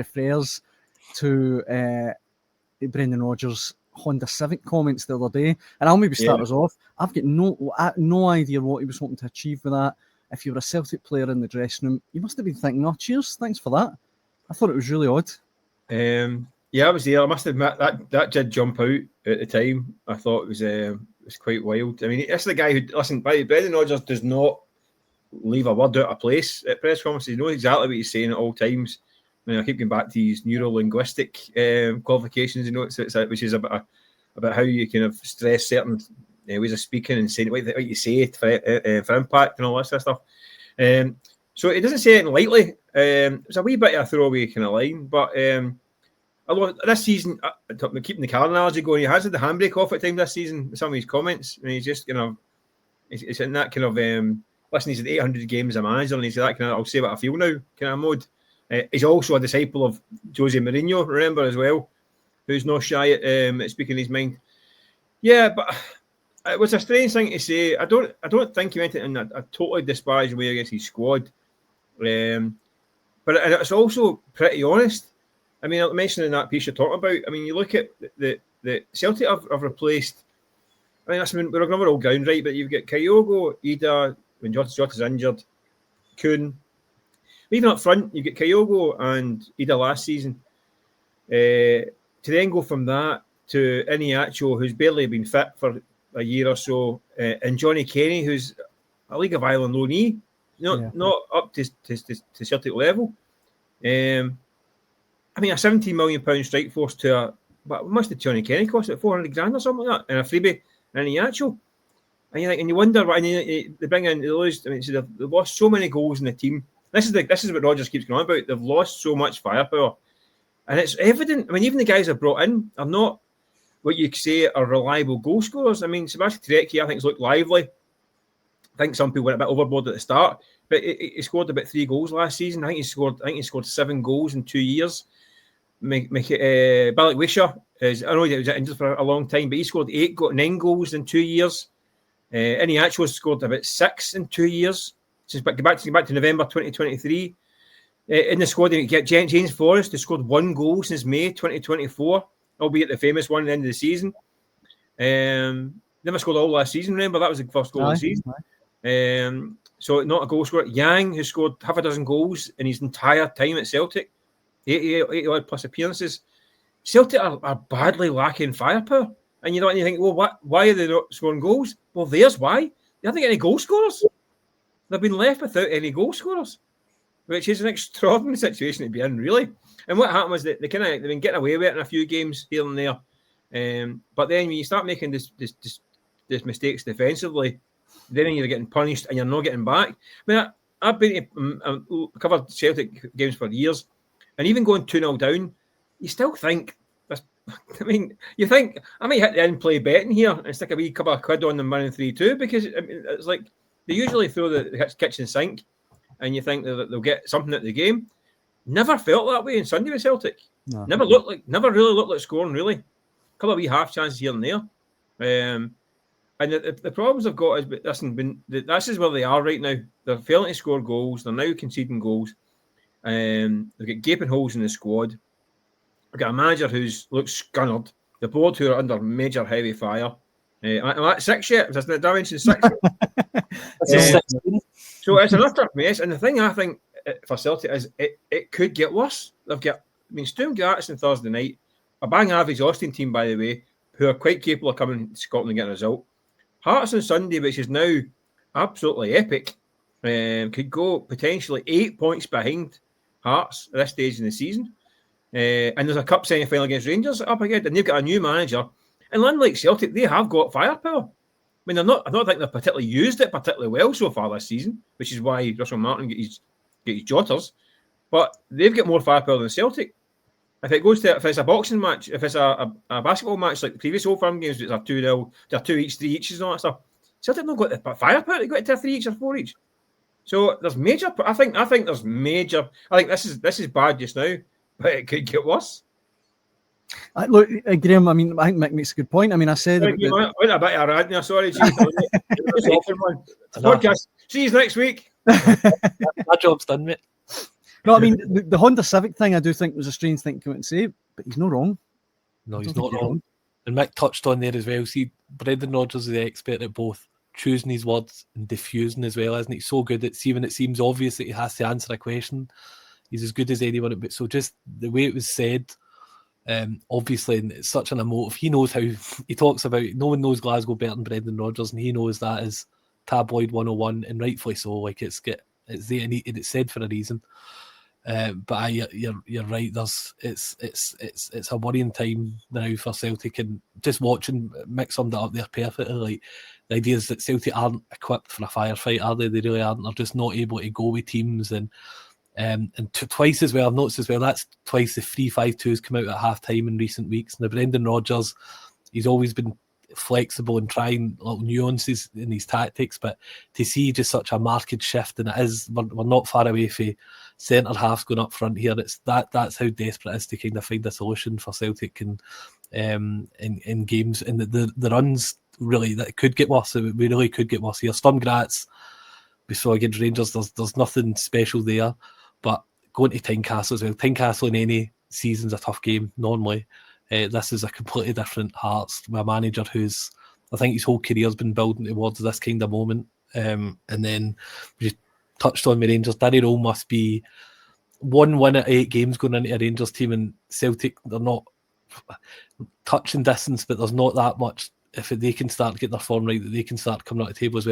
refers to Brendan Rodgers' Honda Civic comments the other day, and I'll maybe start us off. I've got no idea what he was hoping to achieve with that. If you were a Celtic player in the dressing room, you must have been thinking, "Oh, cheers, thanks for that." I thought it was really odd. Yeah, I was there. I must admit that did jump out at the time. I thought it was quite wild. I mean, this is the guy who, listen, Brendan Rodgers does not leave a word out of place at press conferences. He knows exactly what he's saying at all times. I mean, I keep going back to his neuro-linguistic qualifications, which is about how you kind of stress certain ways of speaking and saying what you say for impact and all that sort of stuff. So he doesn't say it lightly. It's a wee bit of a throwaway kind of line, but although this season, keeping the car analogy going, he has had the handbrake off at times this season with some of his comments. I mean, he's just it's in that kind of listen, he's in 800 games as a manager, and he's that kind of I'll say what I feel now kind of mode. He's also a disciple of Jose Mourinho, remember, as well, who's not shy at speaking his mind. Yeah, but it was a strange thing to say. I don't think he meant it in a totally disparaging way against his squad. But it's also pretty honest. I mean, I mentioned in that piece you're talking about, I mean, you look at the Celtic have replaced, I mean, we're going over all ground, right? But you've got Kyogo, Ida, when Jota's injured, Kuhn. Even up front, you get Kyogo and Ida last season. To then go from that to Iniacho, who's barely been fit for a year or so, and Johnny Kenny, who's a League of Ireland loanee, not up to Celtic level. I mean, a £17 million strike force to what must have Johnny Kenny cost it $400,000 or something like that, and a freebie and Iniacho. And you wonder why they bring in, they lose. I mean, so they've lost so many goals in the team. This is what Rodgers keeps going on about. They've lost so much firepower, and it's evident. I mean, even the guys they've brought in are not what you could say are reliable goal scorers. I mean, Sebastian Terecki, I think, has looked lively. I think some people went a bit overboard at the start, but he scored about 3 goals last season. I think he scored 7 goals in 2 years. Balak Wisha is, I know he was injured for a long time, but he scored 9 goals in 2 years. Iniacho scored about 6 in 2 years. Since back to November 2023. In the squad, you get James Forrest, who scored 1 goal since May 2024, albeit the famous one at the end of the season. Never scored all last season, remember? That was the first goal of the season. So not a goal scorer. Yang, who scored half a dozen goals in his entire time at Celtic, 80 odd plus appearances. Celtic are badly lacking firepower. And you think, well, why are they not scoring goals? Well, there's why. They haven't got any goal scorers. They've been left without any goal scorers, which is an extraordinary situation to be in, really. And what happened was that they've been getting away with it in a few games here and there. But then when you start making this mistakes defensively, then you're getting punished and you're not getting back. I mean, I've been covered Celtic games for years, and even going 2-0 down, you still think. I mean, you think I might hit the in-play betting here and stick a wee couple of quid on them winning 3-2 because I mean, it's like they usually throw the kitchen sink, and you think that they'll get something at the game. Never felt that way in Sunday with Celtic. No. Never really looked like scoring. Really, a couple of wee half chances here and there. And the problems they've got is, this is where they are right now. They're failing to score goals. They're now conceding goals. They've got gaping holes in the squad. We've got a manager who's looks scunnered. The board who are under major heavy fire. Am I at 6 yet? Did I mention 6? So it's an utter mess. And the thing I think for Celtic is it could get worse. Sturm Gratz on Thursday night, a bang average Austin team, by the way, who are quite capable of coming to Scotland and getting a result. Hearts on Sunday, which is now absolutely epic, could go potentially 8 points behind Hearts at this stage in the season. And there's a cup semi-final against Rangers up again, and they've got a new manager. And unlike Celtic, they have got firepower. I mean, I don't think they've particularly used it particularly well so far this season, which is why Russell Martin get his jotters. But they've got more firepower than Celtic. If it's a boxing match, if it's a basketball match like the previous Old Firm games, it's a 2-0, they're 2 each, 3 each, and all that stuff. Celtic not got the firepower. They got it to 3 each or 4 each. So there's major. I think there's major. I think this is bad just now, but it could get worse. Look, Graeme, I mean, I think Mick makes a good point. I mean, I said... Went a bit of a rant there, sorry, Chief. Podcast. See you next week. My job's done, mate. No, I mean the Honda Civic thing. I do think was a strange thing to come out and say, but he's not wrong. No, he's not wrong. And Mick touched on there as well. See, Brendan Rodgers is the expert at both choosing his words and diffusing as well, isn't he? So good at, see, when it seems obvious that he has to answer a question, he's as good as anyone. But so just the way it was said, obviously, and it's such an emotive. He knows how he talks about. No one knows Glasgow better than Brendan Rodgers, and he knows that is tabloid 101, and rightfully so. Like it's there, and it's said for a reason. But you're right. It's a worrying time now for Celtic, and just watching Mick summed it up there perfectly. Like the idea is that Celtic aren't equipped for a firefight, are they? They really aren't. They're just not able to go with teams, and twice as well. I've noticed as well. That's twice the 3-5-2s come out at half time in recent weeks. Now Brendan Rodgers, he's always been flexible and trying little nuances in his tactics, but to see just such a marked shift, and it is, we're not far away from centre halves going up front here. It's that's how desperate it is to kind of find a solution for Celtic and in games, and the runs really that could get worse. We really could get worse here. Sturm Graz, we saw against Rangers. There's nothing special there, but going to Tynecastle as well. Tynecastle in any season's a tough game normally. This is a completely different Hearts with a manager who's, I think his whole career's been building towards this kind of moment. And then we touched on the Rangers. Danny Rowe must be 1 win at 8 games going into a Rangers team, and Celtic, they're not touching distance, but there's not that much. If they can start getting their form right, that they can start coming out of the table as well.